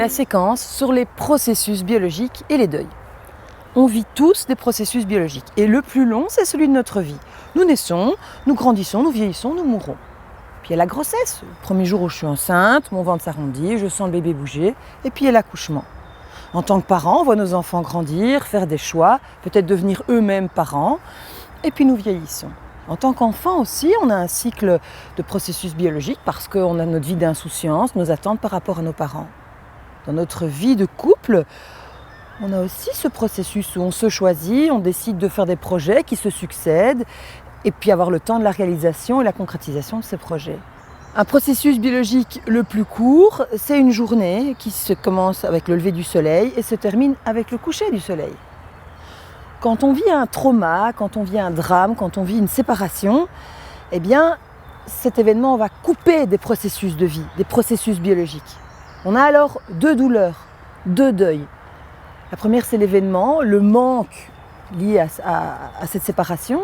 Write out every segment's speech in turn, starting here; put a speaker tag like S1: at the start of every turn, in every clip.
S1: la séquence sur les processus biologiques et les deuils. On vit tous des processus biologiques et le plus long, c'est celui de notre vie. Nous naissons, nous grandissons, nous vieillissons, nous mourrons. Puis il y a la grossesse, le premier jour où je suis enceinte, mon ventre s'arrondit, je sens le bébé bouger, et puis il y a l'accouchement. En tant que parents, on voit nos enfants grandir, faire des choix, peut-être devenir eux-mêmes parents, et puis nous vieillissons. En tant qu'enfant aussi, on a un cycle de processus biologiques parce qu'on a notre vie d'insouciance, nos attentes par rapport à nos parents. Dans notre vie de couple, on a aussi ce processus où on se choisit, on décide de faire des projets qui se succèdent et puis avoir le temps de la réalisation et la concrétisation de ces projets. Un processus biologique le plus court, c'est une journée qui se commence avec le lever du soleil et se termine avec le coucher du soleil. Quand on vit un trauma, quand on vit un drame, quand on vit une séparation, eh bien, cet événement va couper des processus de vie, des processus biologiques. On a alors deux douleurs, deux deuils. La première, c'est l'événement, le manque lié à cette séparation,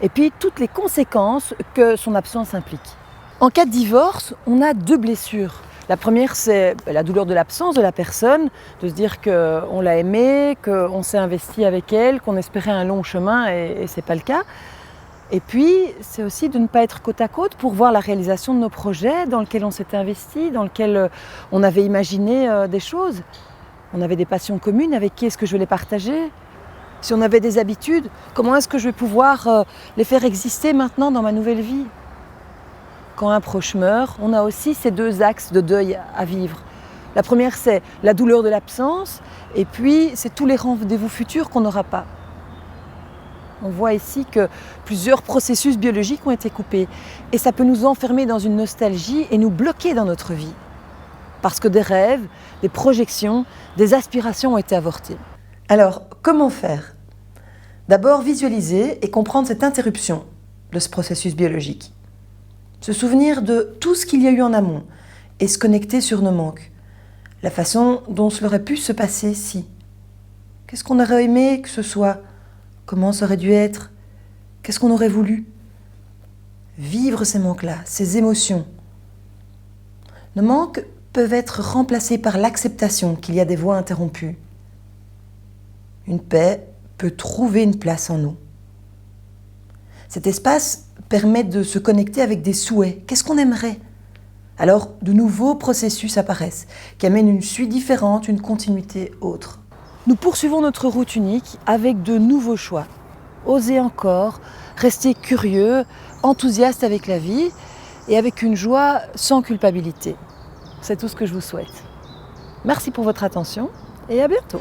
S1: et puis toutes les conséquences que son absence implique. En cas de divorce, on a deux blessures. La première, c'est la douleur de l'absence de la personne, de se dire qu'on l'a aimée, qu'on s'est investi avec elle, qu'on espérait un long chemin et ce n'est pas le cas. Et puis, c'est aussi de ne pas être côte à côte pour voir la réalisation de nos projets dans lesquels on s'était investi, dans lesquels on avait imaginé des choses. On avait des passions communes, avec qui est-ce que je vais les partager ? Si on avait des habitudes, comment est-ce que je vais pouvoir les faire exister maintenant dans ma nouvelle vie ? Quand un proche meurt, on a aussi ces deux axes de deuil à vivre. La première, c'est la douleur de l'absence, et puis c'est tous les rendez-vous futurs qu'on n'aura pas. On voit ici que plusieurs processus biologiques ont été coupés, et ça peut nous enfermer dans une nostalgie et nous bloquer dans notre vie. Parce que des rêves, des projections, des aspirations ont été avortées. Alors, comment faire ? D'abord, visualiser et comprendre cette interruption de ce processus biologique. Se souvenir de tout ce qu'il y a eu en amont et se connecter sur nos manques. La façon dont cela aurait pu se passer si. Qu'est-ce qu'on aurait aimé que ce soit ? Comment ça aurait dû être ? Qu'est-ce qu'on aurait voulu ? Vivre ces manques-là, ces émotions. Nos manques peuvent être remplacés par l'acceptation qu'il y a des voies interrompues. Une paix peut trouver une place en nous. Cet espace permet de se connecter avec des souhaits. Qu'est-ce qu'on aimerait ? Alors, de nouveaux processus apparaissent, qui amènent une suite différente, une continuité autre. Nous poursuivons notre route unique avec de nouveaux choix. Oser encore, rester curieux, enthousiaste avec la vie et avec une joie sans culpabilité. C'est tout ce que je vous souhaite. Merci pour votre attention et à bientôt.